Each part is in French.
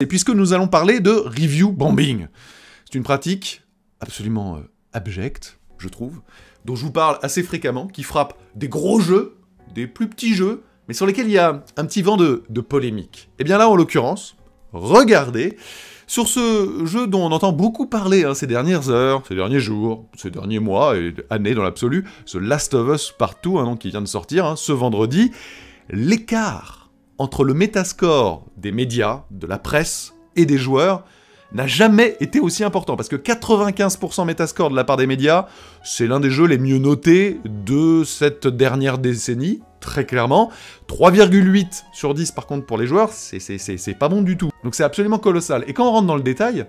Et puisque nous allons parler de review bombing, c'est une pratique absolument abjecte, je trouve, dont je vous parle assez fréquemment, qui frappe des gros jeux, des plus petits jeux, mais sur lesquels il y a un petit vent de polémique. Et bien là, en l'occurrence, regardez, sur ce jeu dont on entend beaucoup parler ces dernières heures, ces derniers jours, ces derniers mois et années dans l'absolu, The Last of Us Part 2, qui vient de sortir ce vendredi, l'écart entre le métascore des médias, de la presse et des joueurs n'a jamais été aussi important, parce que 95% métascore de la part des médias, c'est l'un des jeux les mieux notés de cette dernière décennie, très clairement. 3,8 sur 10 par contre pour les joueurs, c'est pas bon du tout. Donc c'est absolument colossal. Et quand on rentre dans le détail,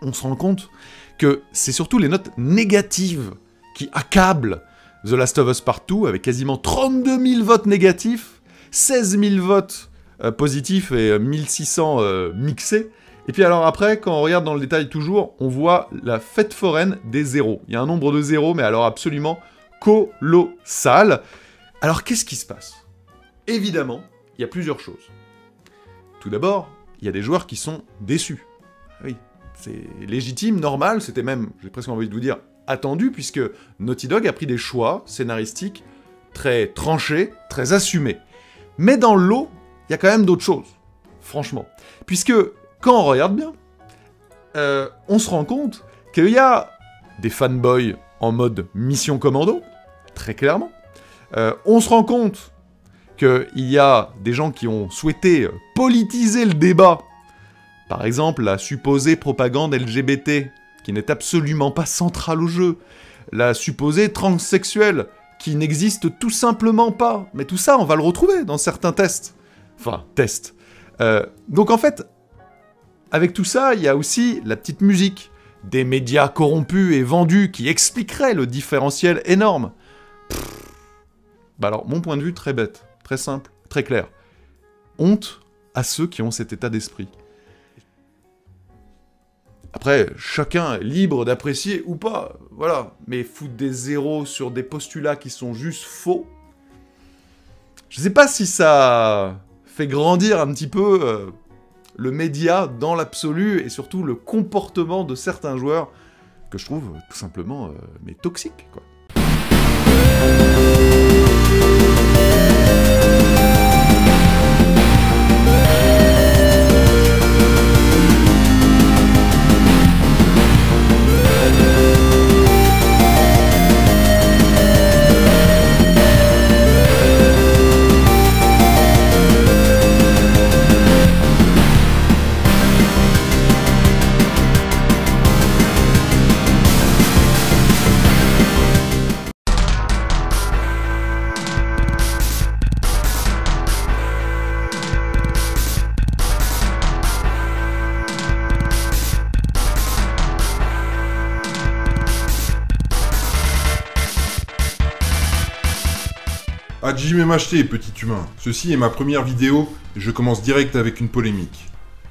on se rend compte que c'est surtout les notes négatives qui accablent The Last of Us Part 2, avec quasiment 32 000 votes négatifs, 16 000 votes positifs et 1600 mixés. Et puis alors après, quand on regarde dans le détail toujours, on voit la fête foraine des zéros. Il y a un nombre de zéros, mais alors absolument colossal. Alors qu'est-ce qui se passe? Évidemment, il y a plusieurs choses. Tout d'abord, il y a des joueurs qui sont déçus. Oui, c'est légitime, normal, c'était même, j'ai presque envie de vous dire, attendu, puisque Naughty Dog a pris des choix scénaristiques très tranchés, très assumés. Mais dans le lot, il y a quand même d'autres choses, franchement. Puisque, quand on regarde bien, on se rend compte qu'il y a des fanboys en mode mission commando, très clairement. On se rend compte qu'il y a des gens qui ont souhaité politiser le débat. Par exemple, la supposée propagande LGBT, qui n'est absolument pas centrale au jeu. La supposée transsexuelle, qui n'existe tout simplement pas. Mais tout ça, on va le retrouver dans certains tests. Enfin, tests. Donc en fait, avec tout ça, il y a aussi la petite musique des médias corrompus et vendus qui expliquerait le différentiel énorme. Bah alors, mon point de vue, très bête, très simple, très clair. Honte à ceux qui ont cet état d'esprit. Après, chacun est libre d'apprécier ou pas, voilà. Mais foutre des zéros sur des postulats qui sont juste faux, je sais pas si ça fait grandir un petit peu le média dans l'absolu, et surtout le comportement de certains joueurs, que je trouve tout simplement mais toxique, quoi. Hajime m'acheter, petit humain. Ceci est ma première vidéo et je commence direct avec une polémique.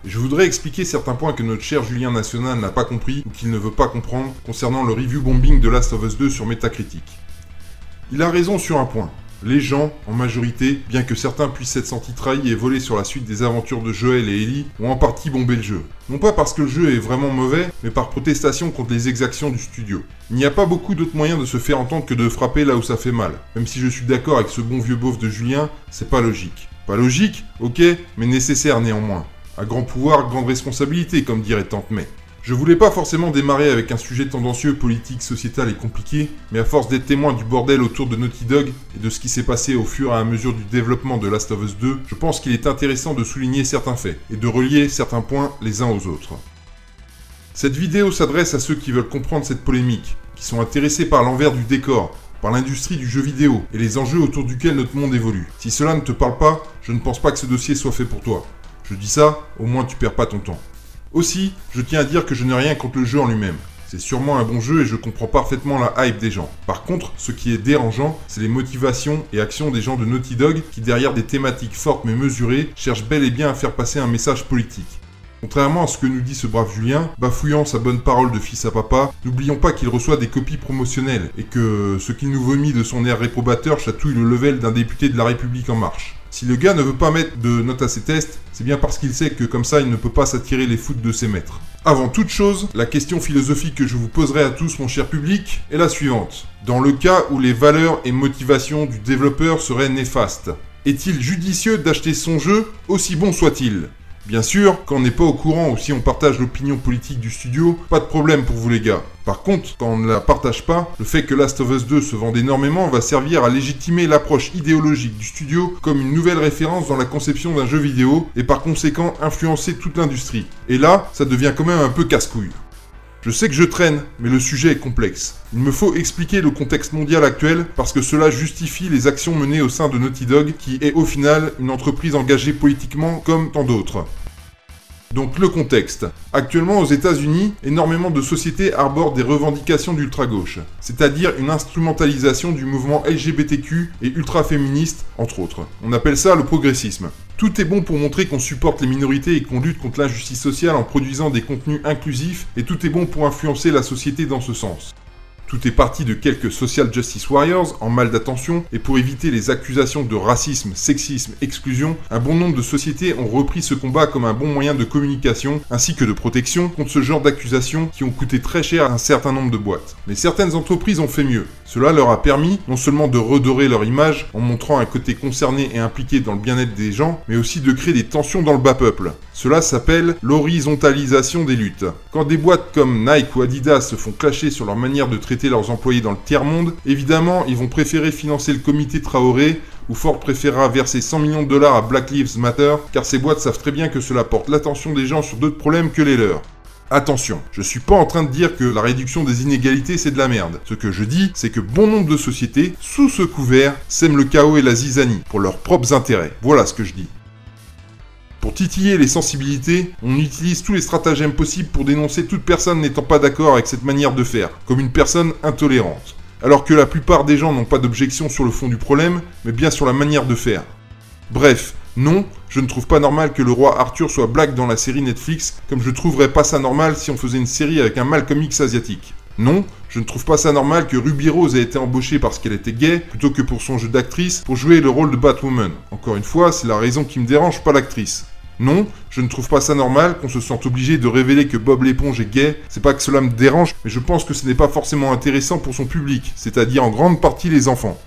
Et je voudrais expliquer certains points que notre cher Julien National n'a pas compris ou qu'il ne veut pas comprendre concernant le review bombing de Last of Us 2 sur Metacritic. Il a raison sur un point. Les gens, en majorité, bien que certains puissent s'être sentis trahis et volés sur la suite des aventures de Joel et Ellie, ont en partie bombé le jeu. Non pas parce que le jeu est vraiment mauvais, mais par protestation contre les exactions du studio. Il n'y a pas beaucoup d'autres moyens de se faire entendre que de frapper là où ça fait mal. Même si je suis d'accord avec ce bon vieux beauf de Julien, c'est pas logique. Pas logique, ok, mais nécessaire néanmoins. À grand pouvoir, grande responsabilité, comme dirait Tante May. Je voulais pas forcément démarrer avec un sujet tendancieux, politique, sociétal et compliqué, mais à force d'être témoin du bordel autour de Naughty Dog et de ce qui s'est passé au fur et à mesure du développement de Last of Us 2, je pense qu'il est intéressant de souligner certains faits et de relier certains points les uns aux autres. Cette vidéo s'adresse à ceux qui veulent comprendre cette polémique, qui sont intéressés par l'envers du décor, par l'industrie du jeu vidéo et les enjeux autour duquel notre monde évolue. Si cela ne te parle pas, je ne pense pas que ce dossier soit fait pour toi. Je dis ça, au moins tu perds pas ton temps. Aussi, je tiens à dire que je n'ai rien contre le jeu en lui-même. C'est sûrement un bon jeu et je comprends parfaitement la hype des gens. Par contre, ce qui est dérangeant, c'est les motivations et actions des gens de Naughty Dog qui, derrière des thématiques fortes mais mesurées, cherchent bel et bien à faire passer un message politique. Contrairement à ce que nous dit ce brave Julien, bafouillant sa bonne parole de fils à papa, n'oublions pas qu'il reçoit des copies promotionnelles et que ce qu'il nous vomit de son air réprobateur chatouille le level d'un député de la République En Marche. Si le gars ne veut pas mettre de notes à ses tests, c'est bien parce qu'il sait que comme ça, il ne peut pas s'attirer les foudres de ses maîtres. Avant toute chose, la question philosophique que je vous poserai à tous, mon cher public, est la suivante. Dans le cas où les valeurs et motivations du développeur seraient néfastes, est-il judicieux d'acheter son jeu, aussi bon soit-il ? Bien sûr, quand on n'est pas au courant ou si on partage l'opinion politique du studio, pas de problème pour vous les gars. Par contre, quand on ne la partage pas, le fait que Last of Us 2 se vende énormément va servir à légitimer l'approche idéologique du studio comme une nouvelle référence dans la conception d'un jeu vidéo et par conséquent influencer toute l'industrie. Et là, ça devient quand même un peu casse-couille. Je sais que je traîne, mais le sujet est complexe. Il me faut expliquer le contexte mondial actuel parce que cela justifie les actions menées au sein de Naughty Dog, qui est au final une entreprise engagée politiquement comme tant d'autres. Donc le contexte. Actuellement aux États-Unis, énormément de sociétés arborent des revendications d'ultra-gauche, c'est-à-dire une instrumentalisation du mouvement LGBTQ et ultra-féministe, entre autres. On appelle ça le progressisme. Tout est bon pour montrer qu'on supporte les minorités et qu'on lutte contre l'injustice sociale en produisant des contenus inclusifs, et tout est bon pour influencer la société dans ce sens. Tout est parti de quelques social justice warriors en mal d'attention, et pour éviter les accusations de racisme, sexisme, exclusion, un bon nombre de sociétés ont repris ce combat comme un bon moyen de communication, ainsi que de protection contre ce genre d'accusations qui ont coûté très cher à un certain nombre de boîtes. Mais certaines entreprises ont fait mieux. Cela leur a permis non seulement de redorer leur image en montrant un côté concerné et impliqué dans le bien-être des gens, mais aussi de créer des tensions dans le bas peuple. Cela s'appelle l'horizontalisation des luttes. Quand des boîtes comme Nike ou Adidas se font clasher sur leur manière de traiter leurs employés dans le tiers-monde, évidemment, ils vont préférer financer le comité Traoré, ou Ford préférera verser 100 millions de dollars à Black Lives Matter, car ces boîtes savent très bien que cela porte l'attention des gens sur d'autres problèmes que les leurs. Attention, je suis pas en train de dire que la réduction des inégalités c'est de la merde. Ce que je dis, c'est que bon nombre de sociétés, sous ce couvert, sèment le chaos et la zizanie, pour leurs propres intérêts. Voilà ce que je dis. Pour titiller les sensibilités, on utilise tous les stratagèmes possibles pour dénoncer toute personne n'étant pas d'accord avec cette manière de faire, comme une personne intolérante. Alors que la plupart des gens n'ont pas d'objection sur le fond du problème, mais bien sur la manière de faire. Bref, non, je ne trouve pas normal que le roi Arthur soit black dans la série Netflix, comme je trouverais pas ça normal si on faisait une série avec un Malcolm X asiatique. Non, je ne trouve pas ça normal que Ruby Rose ait été embauchée parce qu'elle était gay, plutôt que pour son jeu d'actrice, pour jouer le rôle de Batwoman. Encore une fois, c'est la raison qui me dérange, pas l'actrice. Non, je ne trouve pas ça normal qu'on se sente obligé de révéler que Bob l'éponge est gay. C'est pas que cela me dérange, mais je pense que ce n'est pas forcément intéressant pour son public, c'est-à-dire en grande partie les enfants.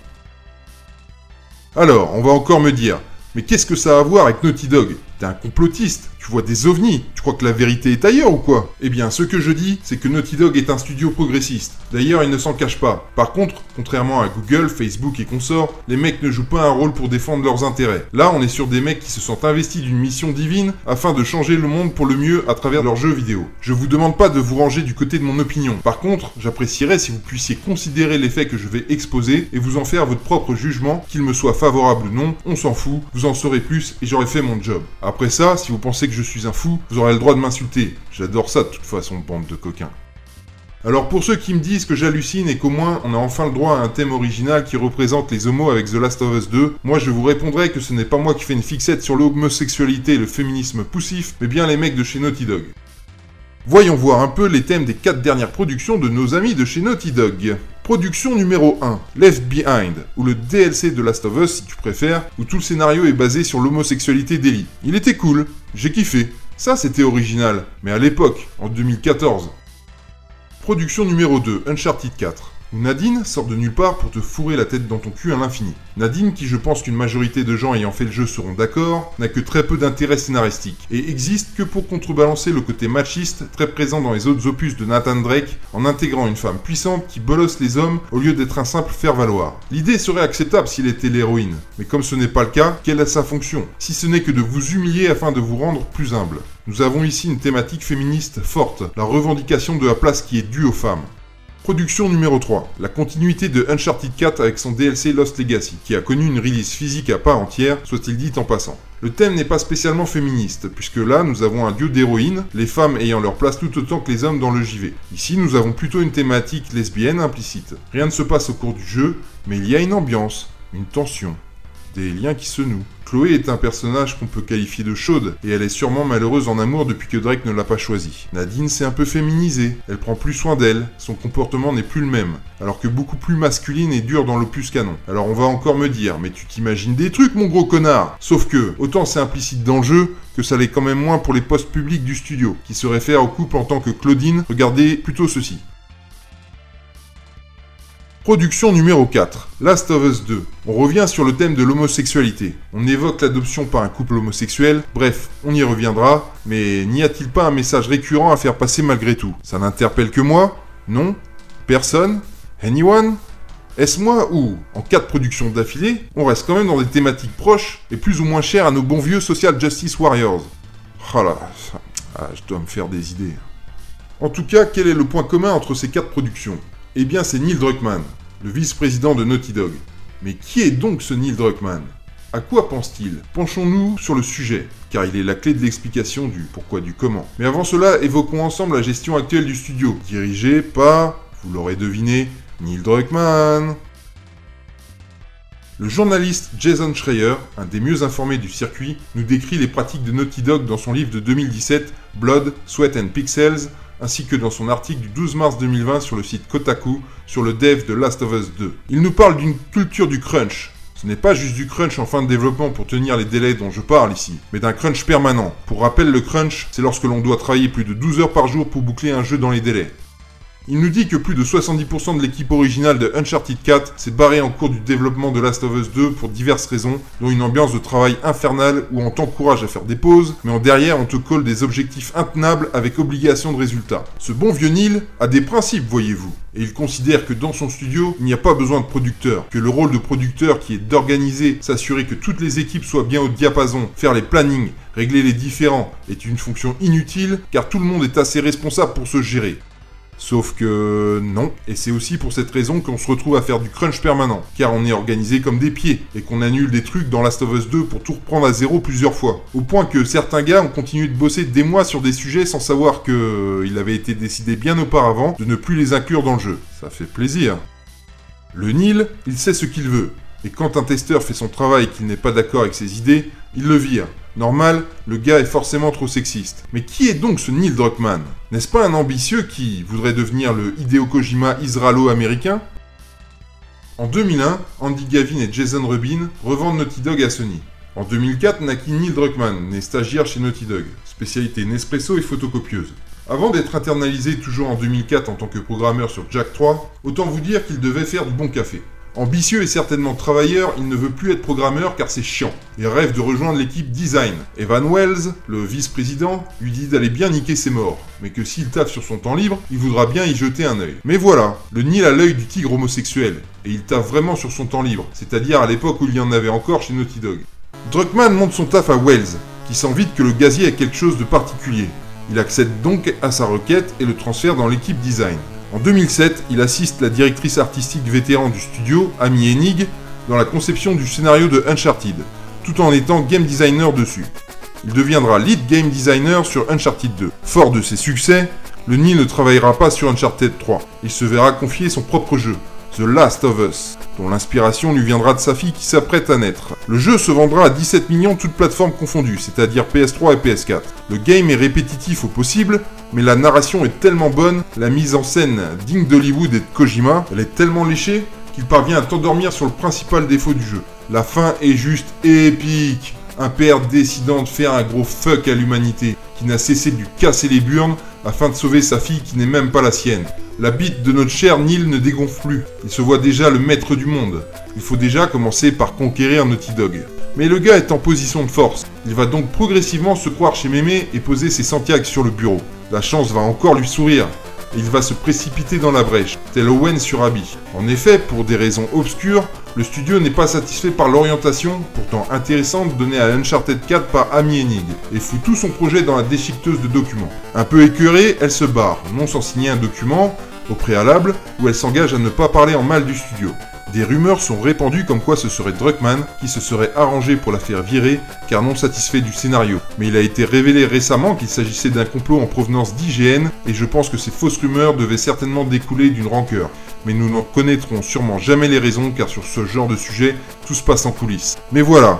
Alors, on va encore me dire, mais qu'est-ce que ça a à voir avec Naughty Dog ? T'es un complotiste, tu vois des ovnis, tu crois que la vérité est ailleurs ou quoi ? Eh bien, ce que je dis, c'est que Naughty Dog est un studio progressiste. D'ailleurs, il ne s'en cache pas. Par contre, contrairement à Google, Facebook et consorts, les mecs ne jouent pas un rôle pour défendre leurs intérêts. Là, on est sur des mecs qui se sentent investis d'une mission divine afin de changer le monde pour le mieux à travers leurs jeux vidéo. Je vous demande pas de vous ranger du côté de mon opinion. Par contre, j'apprécierais si vous puissiez considérer les faits que je vais exposer et vous en faire votre propre jugement, qu'il me soit favorable ou non, on s'en fout, vous en saurez plus et j'aurai fait mon job. Après ça, si vous pensez que je suis un fou, vous aurez le droit de m'insulter. J'adore ça de toute façon, bande de coquins. Alors pour ceux qui me disent que j'hallucine et qu'au moins on a enfin le droit à un thème original qui représente les homos avec The Last of Us 2, moi je vous répondrai que ce n'est pas moi qui fais une fixette sur l'homosexualité et le féminisme poussif, mais bien les mecs de chez Naughty Dog. Voyons voir un peu les thèmes des 4 dernières productions de nos amis de chez Naughty Dog. Production numéro 1, Left Behind, ou le DLC de Last of Us si tu préfères, où tout le scénario est basé sur l'homosexualité d'Ellie. Il était cool, j'ai kiffé. Ça c'était original, mais à l'époque, en 2014. Production numéro 2, Uncharted 4, où Nadine sort de nulle part pour te fourrer la tête dans ton cul à l'infini. Nadine, qui je pense qu'une majorité de gens ayant fait le jeu seront d'accord, n'a que très peu d'intérêt scénaristique, et existe que pour contrebalancer le côté machiste très présent dans les autres opus de Nathan Drake, en intégrant une femme puissante qui bolosse les hommes au lieu d'être un simple faire-valoir. L'idée serait acceptable s'il était l'héroïne, mais comme ce n'est pas le cas, quelle est sa fonction? Si ce n'est que de vous humilier afin de vous rendre plus humble. Nous avons ici une thématique féministe forte, la revendication de la place qui est due aux femmes. Production numéro 3, la continuité de Uncharted 4 avec son DLC Lost Legacy, qui a connu une release physique à part entière, soit-il dit en passant. Le thème n'est pas spécialement féministe, puisque là nous avons un duo d'héroïnes, les femmes ayant leur place tout autant que les hommes dans le JV. Ici nous avons plutôt une thématique lesbienne implicite. Rien ne se passe au cours du jeu, mais il y a une ambiance, une tension, des liens qui se nouent. Chloé est un personnage qu'on peut qualifier de chaude, et elle est sûrement malheureuse en amour depuis que Drake ne l'a pas choisie. Nadine s'est un peu féminisée, elle prend plus soin d'elle, son comportement n'est plus le même, alors que beaucoup plus masculine et dure dans l'opus canon. Alors on va encore me dire, mais tu t'imagines des trucs mon gros connard! Sauf que, autant c'est implicite dans le jeu, que ça l'est quand même moins pour les postes publics du studio, qui se réfèrent au couple en tant que Claudine, regardez plutôt ceci. Production numéro 4, Last of Us 2. On revient sur le thème de l'homosexualité. On évoque l'adoption par un couple homosexuel, bref, on y reviendra, mais n'y a-t-il pas un message récurrent à faire passer malgré tout? Ça n'interpelle que moi? Non? Personne? Anyone? Est-ce moi ou, en 4 productions d'affilée, on reste quand même dans des thématiques proches et plus ou moins chères à nos bons vieux Social Justice Warriors? Oh là, je dois me faire des idées. En tout cas, quel est le point commun entre ces 4 productions? Eh bien, c'est Neil Druckmann, le vice-président de Naughty Dog. Mais qui est donc ce Neil Druckmann? À quoi pense-t-il? Penchons-nous sur le sujet, car il est la clé de l'explication du pourquoi du comment. Mais avant cela, évoquons ensemble la gestion actuelle du studio, dirigée par, vous l'aurez deviné, Neil Druckmann. Le journaliste Jason Schreier, un des mieux informés du circuit, nous décrit les pratiques de Naughty Dog dans son livre de 2017, Blood, Sweat and Pixels, ainsi que dans son article du 12 mars 2020 sur le site Kotaku, sur le dev de Last of Us 2. Il nous parle d'une culture du crunch. Ce n'est pas juste du crunch en fin de développement pour tenir les délais dont je parle ici, mais d'un crunch permanent. Pour rappel, le crunch, c'est lorsque l'on doit travailler plus de 12 heures par jour pour boucler un jeu dans les délais. Il nous dit que plus de 70% de l'équipe originale de Uncharted 4 s'est barrée en cours du développement de Last of Us 2 pour diverses raisons, dont une ambiance de travail infernale où on t'encourage à faire des pauses, mais en derrière on te colle des objectifs intenables avec obligation de résultat. Ce bon vieux Neil a des principes, voyez-vous, et il considère que dans son studio, il n'y a pas besoin de producteur, que le rôle de producteur qui est d'organiser, s'assurer que toutes les équipes soient bien au diapason, faire les plannings, régler les différends, est une fonction inutile, car tout le monde est assez responsable pour se gérer. Sauf que non, et c'est aussi pour cette raison qu'on se retrouve à faire du crunch permanent, car on est organisé comme des pieds, et qu'on annule des trucs dans Last of Us 2 pour tout reprendre à zéro plusieurs fois. Au point que certains gars ont continué de bosser des mois sur des sujets sans savoir que il avait été décidé bien auparavant de ne plus les inclure dans le jeu. Ça fait plaisir. Le Neil, il sait ce qu'il veut, et quand un testeur fait son travail et qu'il n'est pas d'accord avec ses idées, il le vire. Normal, le gars est forcément trop sexiste. Mais qui est donc ce Neil Druckmann? N'est-ce pas un ambitieux qui voudrait devenir le Hideo Kojima israélo-américain? En 2001, Andy Gavin et Jason Rubin revendent Naughty Dog à Sony. En 2004, naquit Neil Druckmann, né stagiaire chez Naughty Dog, spécialité Nespresso et photocopieuse. Avant d'être internalisé toujours en 2004 en tant que programmeur sur Jack 3, autant vous dire qu'il devait faire du bon café. Ambitieux et certainement travailleur, il ne veut plus être programmeur car c'est chiant. Il rêve de rejoindre l'équipe design. Evan Wells, le vice-président, lui dit d'aller bien niquer ses morts, mais que s'il taffe sur son temps libre, il voudra bien y jeter un œil. Mais voilà, le Neil a l'œil du tigre homosexuel, et il taffe vraiment sur son temps libre, c'est-à-dire à l'époque où il y en avait encore chez Naughty Dog. Druckmann montre son taf à Wells, qui sent vite que le gazier a quelque chose de particulier. Il accède donc à sa requête et le transfère dans l'équipe design. En 2007, il assiste la directrice artistique vétéran du studio, Amy Hennig, dans la conception du scénario de Uncharted, tout en étant game designer dessus. Il deviendra lead game designer sur Uncharted 2. Fort de ses succès, le Neil ne travaillera pas sur Uncharted 3. Il se verra confier son propre jeu, The Last of Us, dont l'inspiration lui viendra de sa fille qui s'apprête à naître. Le jeu se vendra à 17 millions toutes plateformes confondues, c'est-à-dire PS3 et PS4. Le game est répétitif au possible, mais la narration est tellement bonne, la mise en scène digne d'Hollywood et de Kojima, elle est tellement léchée qu'il parvient à t'endormir sur le principal défaut du jeu. La fin est juste épique. Un père décidant de faire un gros fuck à l'humanité, qui n'a cessé de lui casser les burnes afin de sauver sa fille qui n'est même pas la sienne. La bite de notre cher Neil ne dégonfle plus, il se voit déjà le maître du monde. Il faut déjà commencer par conquérir Naughty Dog. Mais le gars est en position de force, il va donc progressivement se croire chez Mémé et poser ses Santiago sur le bureau. La chance va encore lui sourire, et il va se précipiter dans la brèche, tel Owen sur Abby. En effet, pour des raisons obscures, le studio n'est pas satisfait par l'orientation, pourtant intéressante, donnée à Uncharted 4 par Amy Hennig, et fout tout son projet dans la déchiqueteuse de documents. Un peu écœurée, elle se barre, non sans signer un document, au préalable, où elle s'engage à ne pas parler en mal du studio. Des rumeurs sont répandues comme quoi ce serait Druckmann qui se serait arrangé pour la faire virer car non satisfait du scénario. Mais il a été révélé récemment qu'il s'agissait d'un complot en provenance d'IGN et je pense que ces fausses rumeurs devaient certainement découler d'une rancœur. Mais nous n'en connaîtrons sûrement jamais les raisons car sur ce genre de sujet, tout se passe en coulisses. Mais voilà,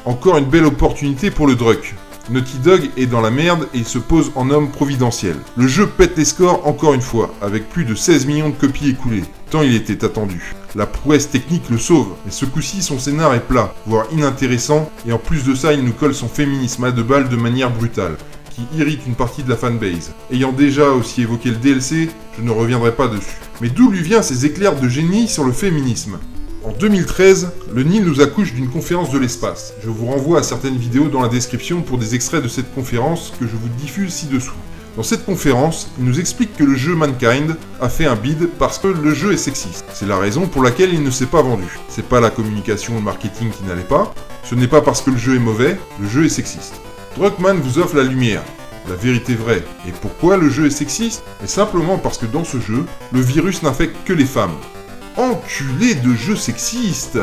Encore une belle opportunité pour le Druck. Naughty Dog est dans la merde et il se pose en homme providentiel. Le jeu pète les scores encore une fois, avec plus de 16 millions de copies écoulées, tant il était attendu. La prouesse technique le sauve, mais ce coup-ci son scénar est plat, voire inintéressant, et en plus de ça il nous colle son féminisme à deux balles de manière brutale, qui irrite une partie de la fanbase. Ayant déjà aussi évoqué le DLC, je ne reviendrai pas dessus. Mais d'où lui vient ces éclairs de génie sur le féminisme ? En 2013, le Nil nous accouche d'une conférence de l'espace. Je vous renvoie à certaines vidéos dans la description pour des extraits de cette conférence que je vous diffuse ci-dessous. Dans cette conférence, il nous explique que le jeu Mankind a fait un bid parce que le jeu est sexiste. C'est la raison pour laquelle il ne s'est pas vendu. C'est pas la communication ou le marketing qui n'allait pas, ce n'est pas parce que le jeu est mauvais, le jeu est sexiste. Druckmann vous offre la lumière, la vérité vraie. Et pourquoi le jeu est sexiste ? Mais simplement parce que dans ce jeu, le virus n'infecte que les femmes. Enculé de jeu sexiste!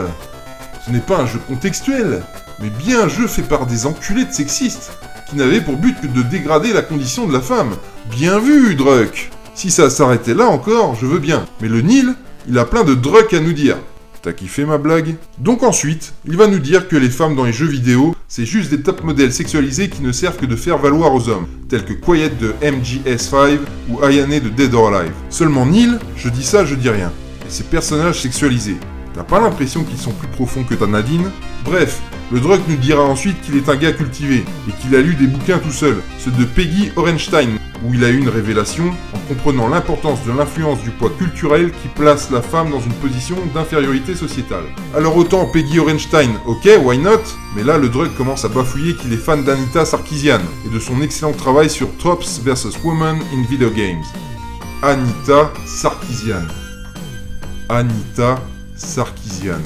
Ce n'est pas un jeu contextuel, mais bien un jeu fait par des enculés de sexistes, qui n'avaient pour but que de dégrader la condition de la femme. Bien vu, Druck! Si ça s'arrêtait là encore, je veux bien. Mais le Nil, il a plein de Druck à nous dire. T'as kiffé ma blague? Donc ensuite, il va nous dire que les femmes dans les jeux vidéo, c'est juste des top modèles sexualisés qui ne servent que de faire valoir aux hommes, tels que Quiet de MGS5 ou Ayane de Dead or Alive. Seulement Nil, je dis ça, je dis rien. Et ces personnages sexualisés, t'as pas l'impression qu'ils sont plus profonds que ta Nadine? Bref, le Druck nous dira ensuite qu'il est un gars cultivé, et qu'il a lu des bouquins tout seul, ceux de Peggy Orenstein, où il a eu une révélation en comprenant l'importance de l'influence du poids culturel qui place la femme dans une position d'infériorité sociétale. Alors autant Peggy Orenstein, ok, why not? Mais là le Druck commence à bafouiller qu'il est fan d'Anita Sarkeesian, et de son excellent travail sur Tropes vs Women in Video Games. Anita Sarkeesian. Anita Sarkeesian.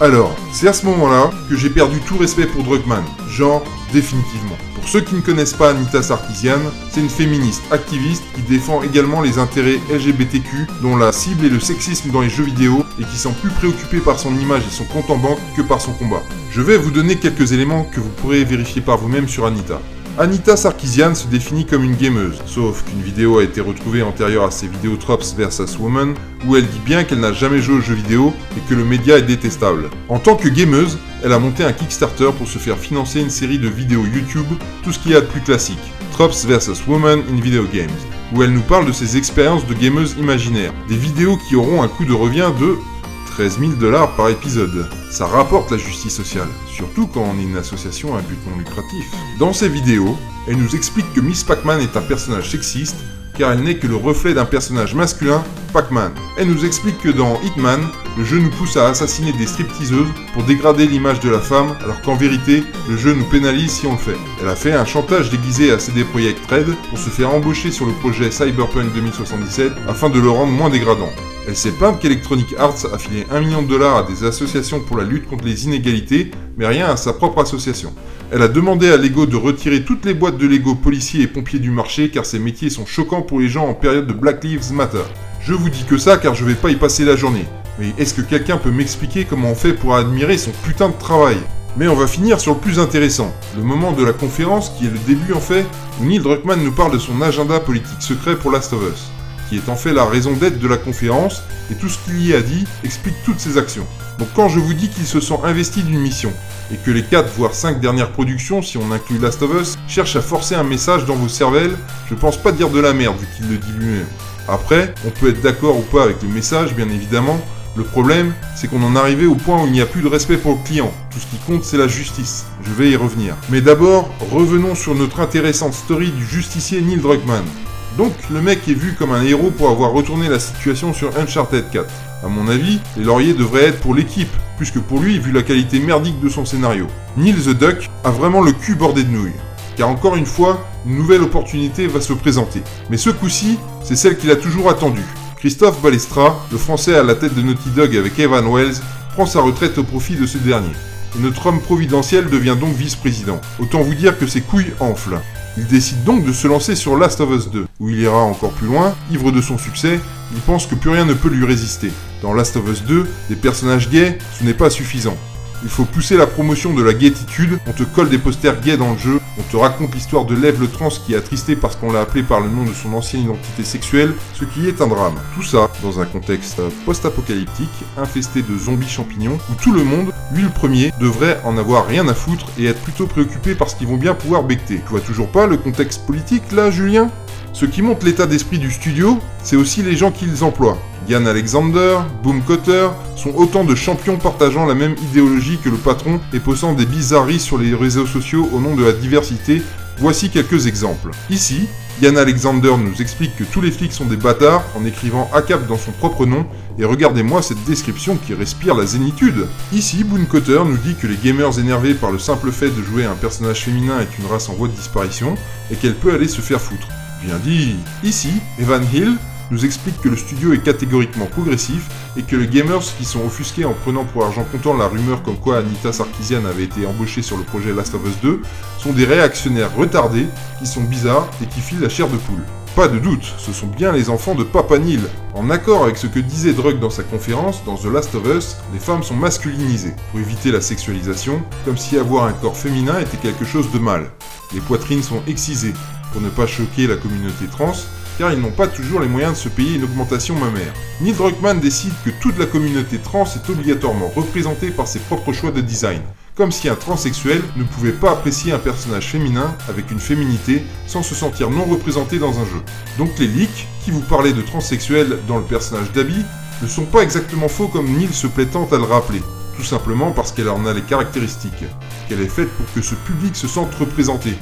Alors, c'est à ce moment-là que j'ai perdu tout respect pour Druckmann, genre définitivement. Pour ceux qui ne connaissent pas Anita Sarkeesian, c'est une féministe activiste qui défend également les intérêts LGBTQ, dont la cible est le sexisme dans les jeux vidéo et qui semble plus préoccupée par son image et son compte en banque que par son combat. Je vais vous donner quelques éléments que vous pourrez vérifier par vous-même sur Anita. Anita Sarkeesian se définit comme une gameuse, sauf qu'une vidéo a été retrouvée antérieure à ses vidéos Tropes vs Women, où elle dit bien qu'elle n'a jamais joué aux jeux vidéo et que le média est détestable. En tant que gameuse, elle a monté un Kickstarter pour se faire financer une série de vidéos YouTube, tout ce qu'il y a de plus classique, Tropes vs Women in Video Games, où elle nous parle de ses expériences de gameuse imaginaire, des vidéos qui auront un coût de revient de 13 000 $ par épisode. Ça rapporte la justice sociale, surtout quand on est une association à but non lucratif. Dans ces vidéos, elle nous explique que Miss Pac-Man est un personnage sexiste, car elle n'est que le reflet d'un personnage masculin, Pac-Man. Elle nous explique que dans Hitman, le jeu nous pousse à assassiner des stripteaseuses pour dégrader l'image de la femme, alors qu'en vérité, le jeu nous pénalise si on le fait. Elle a fait un chantage déguisé à CD Projekt Red pour se faire embaucher sur le projet Cyberpunk 2077 afin de le rendre moins dégradant. Elle s'est plainte qu'Electronic Arts a filé $1 million à des associations pour la lutte contre les inégalités, mais rien à sa propre association. Elle a demandé à Lego de retirer toutes les boîtes de Lego policiers et pompiers du marché car ces métiers sont choquants pour les gens en période de Black Lives Matter. Je vous dis que ça car je vais pas y passer la journée. Mais est-ce que quelqu'un peut m'expliquer comment on fait pour admirer son putain de travail ? Mais on va finir sur le plus intéressant, le moment de la conférence qui est le début en fait, où Neil Druckmann nous parle de son agenda politique secret pour Last of Us, qui est en fait la raison d'être de la conférence, et tout ce qu'il y a dit explique toutes ses actions. Donc quand je vous dis qu'il se sent investi d'une mission, et que les 4 voire 5 dernières productions, si on inclut Last of Us, cherchent à forcer un message dans vos cervelles, je pense pas dire de la merde vu qu'il le dit lui-même. Après, on peut être d'accord ou pas avec le message, bien évidemment. Le problème, c'est qu'on en est arrivé au point où il n'y a plus de respect pour le client. Tout ce qui compte, c'est la justice. Je vais y revenir. Mais d'abord, revenons sur notre intéressante story du justicier Neil Druckmann. Donc, le mec est vu comme un héros pour avoir retourné la situation sur Uncharted 4. À mon avis, les lauriers devraient être pour l'équipe, plus que pour lui vu la qualité merdique de son scénario. Neil the Duck a vraiment le cul bordé de nouilles. Car encore une fois, une nouvelle opportunité va se présenter. Mais ce coup-ci, c'est celle qu'il a toujours attendue. Christophe Balestra, le français à la tête de Naughty Dog avec Evan Wells, prend sa retraite au profit de ce dernier. Et notre homme providentiel devient donc vice-président. Autant vous dire que ses couilles enflent. Il décide donc de se lancer sur Last of Us 2, où il ira encore plus loin, ivre de son succès, il pense que plus rien ne peut lui résister. Dans Last of Us 2, des personnages gays, ce n'est pas suffisant. Il faut pousser la promotion de la gaiettitude, on te colle des posters gays dans le jeu, on te raconte l'histoire de Lev le trans qui est attristé parce qu'on l'a appelé par le nom de son ancienne identité sexuelle, ce qui est un drame. Tout ça dans un contexte post-apocalyptique, infesté de zombies champignons, où tout le monde, lui le premier, devrait en avoir rien à foutre et être plutôt préoccupé parce qu'ils vont bien pouvoir becter. Tu vois toujours pas le contexte politique là, Julien ? Ce qui montre l'état d'esprit du studio, c'est aussi les gens qu'ils emploient. Yann Alexander, Boom Cotter sont autant de champions partageant la même idéologie que le patron et posant des bizarreries sur les réseaux sociaux au nom de la diversité. Voici quelques exemples. Ici, Yann Alexander nous explique que tous les flics sont des bâtards en écrivant ACAP dans son propre nom, et regardez-moi cette description qui respire la zénitude. Ici, Boom Cotter nous dit que les gamers énervés par le simple fait de jouer un personnage féminin est une race en voie de disparition, et qu'elle peut aller se faire foutre. Bien dit. Ici, Evan Hill nous explique que le studio est catégoriquement progressif et que les gamers qui sont offusqués en prenant pour argent comptant la rumeur comme quoi Anita Sarkeesian avait été embauchée sur le projet Last of Us 2 sont des réactionnaires retardés qui sont bizarres et qui filent la chair de poule. Pas de doute, ce sont bien les enfants de Papa Neil. En accord avec ce que disait Drug dans sa conférence, dans The Last of Us, les femmes sont masculinisées, pour éviter la sexualisation, comme si avoir un corps féminin était quelque chose de mal. Les poitrines sont excisées, pour ne pas choquer la communauté trans, car ils n'ont pas toujours les moyens de se payer une augmentation mammaire. Neil Druckmann décide que toute la communauté trans est obligatoirement représentée par ses propres choix de design, comme si un transsexuel ne pouvait pas apprécier un personnage féminin avec une féminité sans se sentir non représenté dans un jeu. Donc les leaks, qui vous parlaient de transsexuels dans le personnage d'Abby, ne sont pas exactement faux comme Neil se plaît tant à le rappeler, tout simplement parce qu'elle en a les caractéristiques, qu'elle est faite pour que ce public se sente représenté.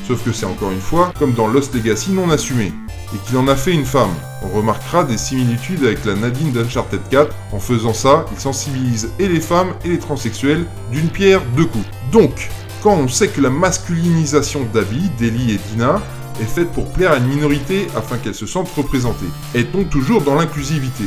Sauf que c'est encore une fois, comme dans Lost Legacy non assumé, et qu'il en a fait une femme. On remarquera des similitudes avec la Nadine d'Uncharted 4, en faisant ça, il sensibilise et les femmes et les transsexuels d'une pierre deux coups. Donc, quand on sait que la masculinisation d'Abby, d'Ellie et Dina est faite pour plaire à une minorité afin qu'elle se sente représentée, est-on toujours dans l'inclusivité ?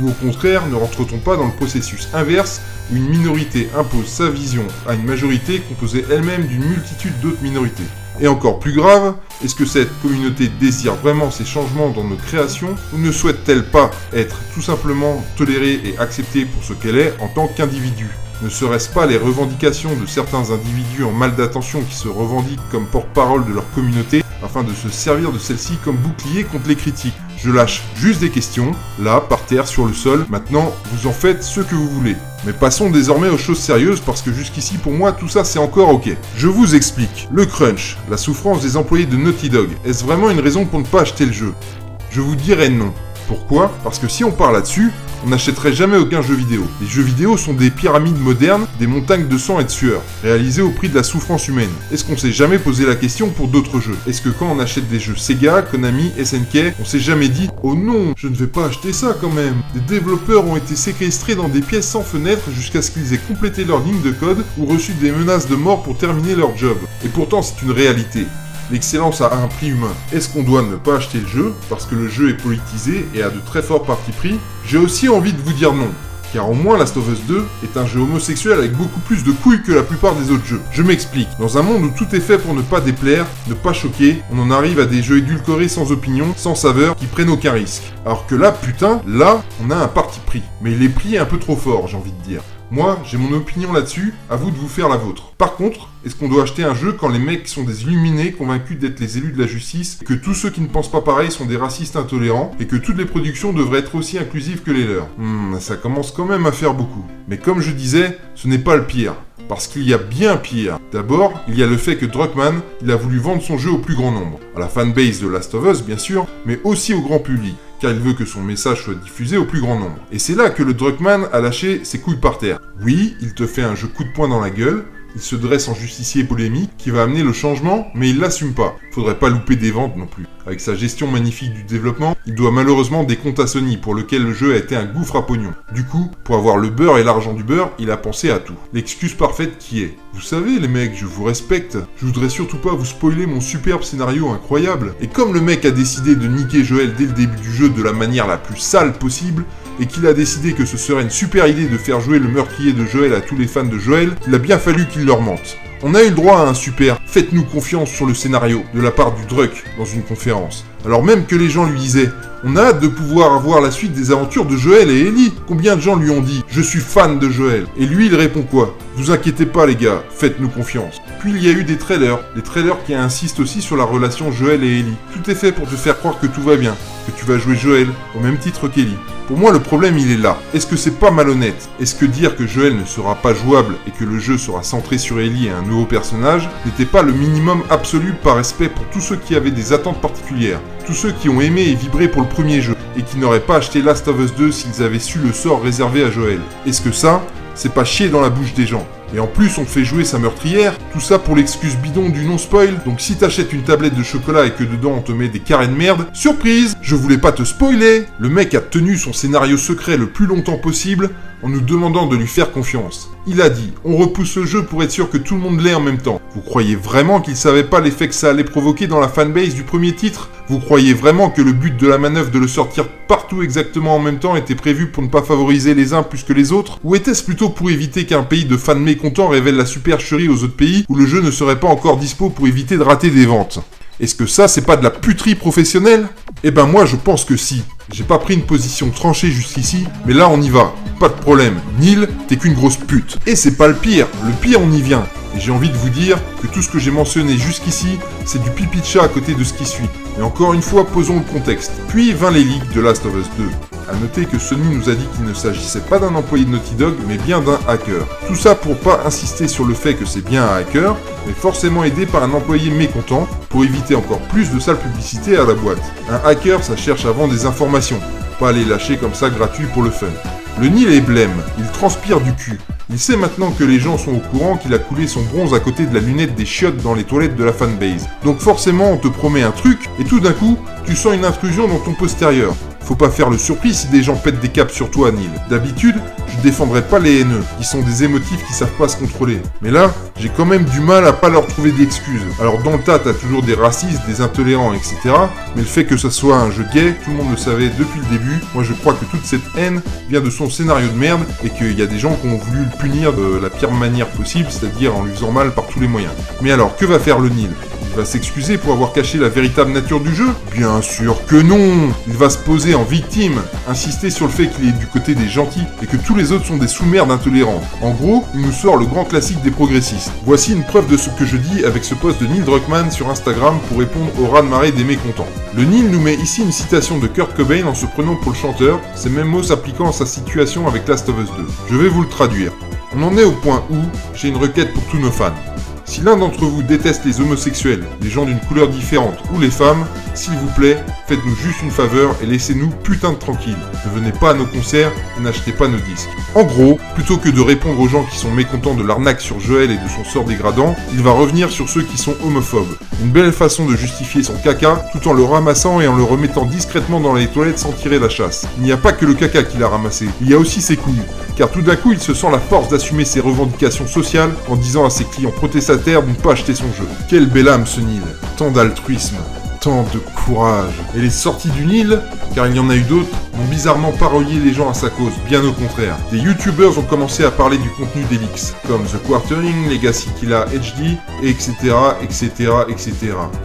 Ou au contraire, ne rentre-t-on pas dans le processus inverse où une minorité impose sa vision à une majorité composée elle-même d'une multitude d'autres minorités ? Et encore plus grave, est-ce que cette communauté désire vraiment ces changements dans nos créations ou ne souhaite-t-elle pas être tout simplement tolérée et acceptée pour ce qu'elle est en tant qu'individu ? Ne serait-ce pas les revendications de certains individus en mal d'attention qui se revendiquent comme porte-parole de leur communauté afin de se servir de celle-ci comme bouclier contre les critiques ? Je lâche juste des questions, là, par terre, sur le sol. Maintenant, vous en faites ce que vous voulez. Mais passons désormais aux choses sérieuses parce que jusqu'ici, pour moi, tout ça c'est encore ok. Je vous explique. Le crunch, la souffrance des employés de Naughty Dog, est-ce vraiment une raison pour ne pas acheter le jeu ? Je vous dirais non. Pourquoi ? Parce que si on part là-dessus, on n'achèterait jamais aucun jeu vidéo. Les jeux vidéo sont des pyramides modernes, des montagnes de sang et de sueur, réalisées au prix de la souffrance humaine. Est-ce qu'on s'est jamais posé la question pour d'autres jeux ? Est-ce que quand on achète des jeux Sega, Konami, SNK, on s'est jamais dit « Oh non, je ne vais pas acheter ça quand même !» Des développeurs ont été séquestrés dans des pièces sans fenêtre jusqu'à ce qu'ils aient complété leur ligne de code ou reçu des menaces de mort pour terminer leur job. Et pourtant c'est une réalité. L'excellence a un prix humain. Est-ce qu'on doit ne pas acheter le jeu parce que le jeu est politisé et a de très forts partis pris ? J'ai aussi envie de vous dire non, car au moins Last of Us 2 est un jeu homosexuel avec beaucoup plus de couilles que la plupart des autres jeux. Je m'explique. Dans un monde où tout est fait pour ne pas déplaire, ne pas choquer, on en arrive à des jeux édulcorés sans opinion, sans saveur, qui prennent aucun risque. Alors que là, putain, là, on a un parti pris. Mais il est pris un peu trop fort, j'ai envie de dire. Moi, j'ai mon opinion là-dessus, à vous de vous faire la vôtre. Par contre, est-ce qu'on doit acheter un jeu quand les mecs sont des illuminés convaincus d'être les élus de la justice, et que tous ceux qui ne pensent pas pareil sont des racistes intolérants, et que toutes les productions devraient être aussi inclusives que les leurs ? Ça commence quand même à faire beaucoup. Mais comme je disais, ce n'est pas le pire. Parce qu'il y a bien pire. D'abord, il y a le fait que Druckmann, il a voulu vendre son jeu au plus grand nombre. À la fanbase de Last of Us, bien sûr, mais aussi au grand public, car il veut que son message soit diffusé au plus grand nombre. Et c'est là que le Druckmann a lâché ses couilles par terre. Oui, il te fait un jeu coup de poing dans la gueule, il se dresse en justicier polémique qui va amener le changement, mais il l'assume pas. Faudrait pas louper des ventes non plus. Avec sa gestion magnifique du développement, il doit malheureusement des comptes à Sony pour lequel le jeu a été un gouffre à pognon. Du coup, pour avoir le beurre et l'argent du beurre, il a pensé à tout. L'excuse parfaite qui est: vous savez les mecs, je vous respecte, je voudrais surtout pas vous spoiler mon superbe scénario incroyable. Et comme le mec a décidé de niquer Joel dès le début du jeu de la manière la plus sale possible, et qu'il a décidé que ce serait une super idée de faire jouer le meurtrier de Joel à tous les fans de Joel, il a bien fallu qu'il leur mente. On a eu le droit à un super « Faites-nous confiance sur le scénario » de la part du Druck dans une conférence. Alors même que les gens lui disaient « On a hâte de pouvoir avoir la suite des aventures de Joël et Ellie ». Combien de gens lui ont dit « Je suis fan de Joël ». Et lui il répond quoi ? « Vous inquiétez pas les gars, faites-nous confiance ». Puis il y a eu des trailers qui insistent aussi sur la relation Joël et Ellie. Tout est fait pour te faire croire que tout va bien, que tu vas jouer Joël au même titre qu'Ellie. Pour moi, le problème, il est là. Est-ce que c'est pas malhonnête? Est-ce que dire que Joël ne sera pas jouable et que le jeu sera centré sur Ellie et un nouveau personnage n'était pas le minimum absolu par respect pour tous ceux qui avaient des attentes particulières? Tous ceux qui ont aimé et vibré pour le premier jeu et qui n'auraient pas acheté Last of Us 2 s'ils avaient su le sort réservé à Joël? Est-ce que ça, c'est pas chier dans la bouche des gens? Et en plus, on te fait jouer sa meurtrière, tout ça pour l'excuse bidon du non-spoil. Donc si t'achètes une tablette de chocolat et que dedans on te met des carrés de merde, surprise, je voulais pas te spoiler. Le mec a tenu son scénario secret le plus longtemps possible en nous demandant de lui faire confiance. Il a dit, on repousse le jeu pour être sûr que tout le monde l'ait en même temps. Vous croyez vraiment qu'il savait pas l'effet que ça allait provoquer dans la fanbase du premier titre? Vous croyez vraiment que le but de la manœuvre de le sortir partout exactement en même temps était prévu pour ne pas favoriser les uns plus que les autres? Ou était-ce plutôt pour éviter qu'un pays de fans mécontents révèle la supercherie aux autres pays où le jeu ne serait pas encore dispo pour éviter de rater des ventes? Est-ce que ça, c'est pas de la puterie professionnelle? Eh ben moi, je pense que si. J'ai pas pris une position tranchée jusqu'ici, mais là on y va. Pas de problème. Neil, t'es qu'une grosse pute. Et c'est pas le pire on y vient. Et j'ai envie de vous dire que tout ce que j'ai mentionné jusqu'ici, c'est du pipi de chat à côté de ce qui suit. Et encore une fois, posons le contexte. Puis vint les leaks de Last of Us 2. A noter que Sony nous a dit qu'il ne s'agissait pas d'un employé de Naughty Dog, mais bien d'un hacker. Tout ça pour pas insister sur le fait que c'est bien un hacker, mais forcément aidé par un employé mécontent, pour éviter encore plus de sale publicité à la boîte. Un hacker, ça cherche à vendre des informations, pas les lâcher comme ça gratuit pour le fun. Le Neil est blême, il transpire du cul. Il sait maintenant que les gens sont au courant qu'il a coulé son bronze à côté de la lunette des chiottes dans les toilettes de la fanbase. Donc forcément on te promet un truc, et tout d'un coup, tu sens une intrusion dans ton postérieur. Faut pas faire le surpris si des gens pètent des câbles sur toi, Neil. D'habitude, je défendrais pas les haineux, qui sont des émotifs qui savent pas se contrôler. Mais là, j'ai quand même du mal à pas leur trouver d'excuses. Alors dans le tas, t'as toujours des racistes, des intolérants, etc. Mais le fait que ça soit un jeu gay, tout le monde le savait depuis le début. Moi je crois que toute cette haine vient de son scénario de merde, et qu'il y a des gens qui ont voulu le punir de la pire manière possible, c'est-à-dire en lui faisant mal par tous les moyens. Mais alors, que va faire le Neil ? Il va s'excuser pour avoir caché la véritable nature du jeu? Bien sûr que non! Il va se poser en victime, insister sur le fait qu'il est du côté des gentils et que tous les autres sont des sous-merdes intolérants. En gros, il nous sort le grand classique des progressistes. Voici une preuve de ce que je dis avec ce post de Neil Druckmann sur Instagram pour répondre au raz-de-marée des mécontents. Le Neil nous met ici une citation de Kurt Cobain en se prenant pour le chanteur, ces mêmes mots s'appliquant à sa situation avec Last of Us 2. Je vais vous le traduire. On en est au point où j'ai une requête pour tous nos fans. Si l'un d'entre vous déteste les homosexuels, les gens d'une couleur différente ou les femmes, s'il vous plaît, faites-nous juste une faveur et laissez-nous putain de tranquilles. Ne venez pas à nos concerts et n'achetez pas nos disques. En gros, plutôt que de répondre aux gens qui sont mécontents de l'arnaque sur Joël et de son sort dégradant, il va revenir sur ceux qui sont homophobes. Une belle façon de justifier son caca tout en le ramassant et en le remettant discrètement dans les toilettes sans tirer la chasse. Il n'y a pas que le caca qu'il a ramassé, il y a aussi ses couilles. Car tout d'un coup, il se sent la force d'assumer ses revendications sociales en disant à ses clients protestataires de ne pas acheter son jeu. Quelle belle âme ce Neil, tant d'altruisme, tant de courage. Et les sorties du Neil, car il y en a eu d'autres, ont bizarrement pas relié les gens à sa cause, bien au contraire. Des youtubeurs ont commencé à parler du contenu d'Elix, comme The Quartering, Legacy Killa HD, etc., etc., etc.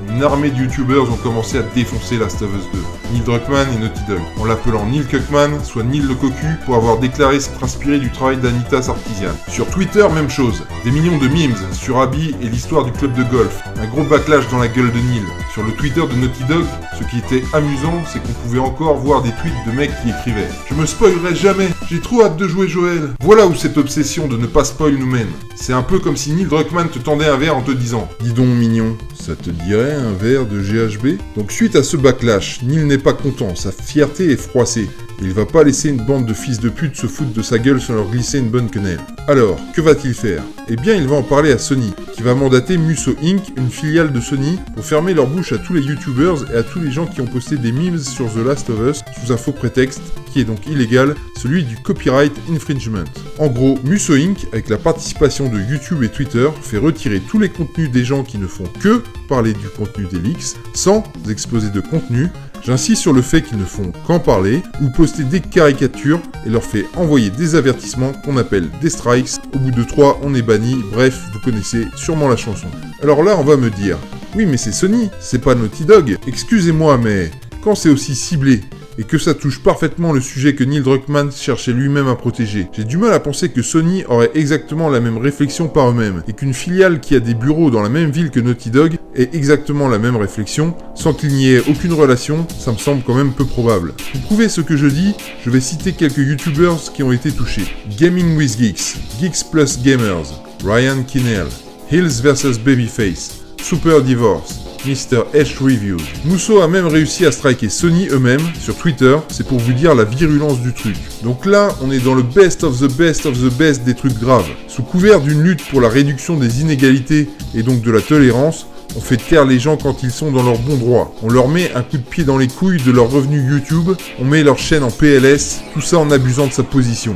Une armée de youtubeurs ont commencé à défoncer Last of Us 2. Neil Druckmann et Naughty Dog, en l'appelant Neil Cuckman, soit Neil le cocu, pour avoir déclaré s'être inspiré du travail d'Anita Sarkeesian. Sur Twitter, même chose. Des millions de memes sur Abby et l'histoire du club de golf. Un gros backlash dans la gueule de Neil. Sur le Twitter de Naughty Dog, ce qui était amusant, c'est qu'on pouvait encore voir des tweets de mecs qui écrivaient « Je me spoilerai jamais, j'ai trop hâte de jouer Joël ». Voilà où cette obsession de ne pas spoil nous mène. C'est un peu comme si Neil Druckmann te tendait un verre en te disant « Dis donc mignon, ça te dirait un verre de GHB ?» Donc suite à ce backlash, Neil n'est pas content, sa fierté est froissée. Il va pas laisser une bande de fils de pute se foutre de sa gueule sans leur glisser une bonne quenelle. Alors, que va-t-il faire? Eh bien, il va en parler à Sony, qui va mandater Musso Inc., une filiale de Sony, pour fermer leur bouche à tous les youtubers et à tous les gens qui ont posté des memes sur The Last of Us sous un faux prétexte, qui est donc illégal, celui du copyright infringement. En gros, Musso Inc., avec la participation de YouTube et Twitter, fait retirer tous les contenus des gens qui ne font que parler du contenu des leaks, sans exposer de contenu. J'insiste sur le fait qu'ils ne font qu'en parler, ou poster des caricatures, et leur fait envoyer des avertissements qu'on appelle des strikes. Au bout de 3, on est banni, bref, vous connaissez sûrement la chanson. Alors là, on va me dire, oui mais c'est Sony, c'est pas Naughty Dog. Excusez-moi, mais quand c'est aussi ciblé, et que ça touche parfaitement le sujet que Neil Druckmann cherchait lui-même à protéger. J'ai du mal à penser que Sony aurait exactement la même réflexion par eux-mêmes, et qu'une filiale qui a des bureaux dans la même ville que Naughty Dog ait exactement la même réflexion, sans qu'il n'y ait aucune relation, ça me semble quand même peu probable. Pour prouver ce que je dis, je vais citer quelques YouTubers qui ont été touchés. Gaming with Geeks, Geeks Plus Gamers, Ryan Kinnell, Hills vs Babyface, Super Divorce, Mr. H Review. Musso a même réussi à striker Sony eux-mêmes sur Twitter, c'est pour vous dire la virulence du truc. Donc là, on est dans le best of the best of the best des trucs graves. Sous couvert d'une lutte pour la réduction des inégalités et donc de la tolérance, on fait taire les gens quand ils sont dans leur bon droit. On leur met un coup de pied dans les couilles de leurs revenus YouTube, on met leur chaîne en PLS, tout ça en abusant de sa position.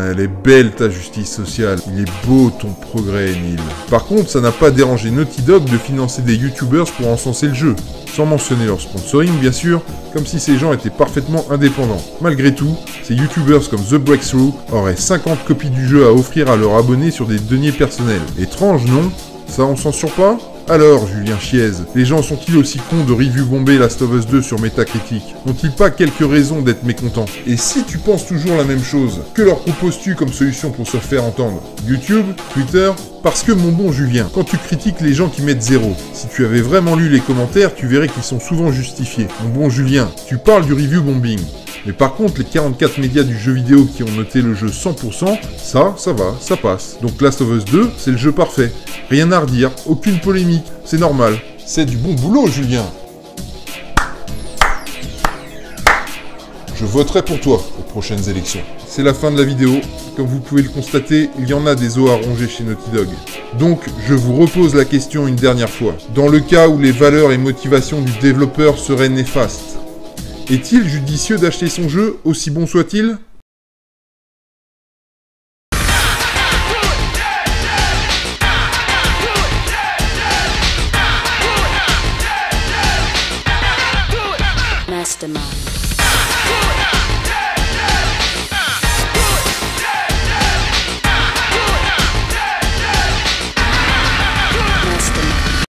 Elle est belle ta justice sociale, il est beau ton progrès, Neil. Par contre, ça n'a pas dérangé Naughty Dog de financer des YouTubers pour encenser le jeu. Sans mentionner leur sponsoring bien sûr, comme si ces gens étaient parfaitement indépendants. Malgré tout, ces YouTubers comme The Breakthrough auraient 50 copies du jeu à offrir à leurs abonnés sur des deniers personnels. Étrange, non? Ça on censure pas? Alors, Julien Chiez, les gens sont-ils aussi cons de review bomber Last of Us 2 sur Metacritic? N'ont-ils pas quelques raisons d'être mécontents? Et si tu penses toujours la même chose, que leur proposes-tu comme solution pour se faire entendre? YouTube? Twitter? Parce que mon bon Julien, quand tu critiques les gens qui mettent 0, si tu avais vraiment lu les commentaires, tu verrais qu'ils sont souvent justifiés. Mon bon Julien, tu parles du review bombing. Mais par contre, les 44 médias du jeu vidéo qui ont noté le jeu 100%, ça va, ça passe. Donc Last of Us 2, c'est le jeu parfait. Rien à redire, aucune polémique, c'est normal. C'est du bon boulot, Julien. Je voterai pour toi aux prochaines élections. C'est la fin de la vidéo. Comme vous pouvez le constater, il y en a des os à ronger chez Naughty Dog. Donc, je vous repose la question une dernière fois. Dans le cas où les valeurs et motivations du développeur seraient néfastes, est-il judicieux d'acheter son jeu, aussi bon soit-il ? Mastermind.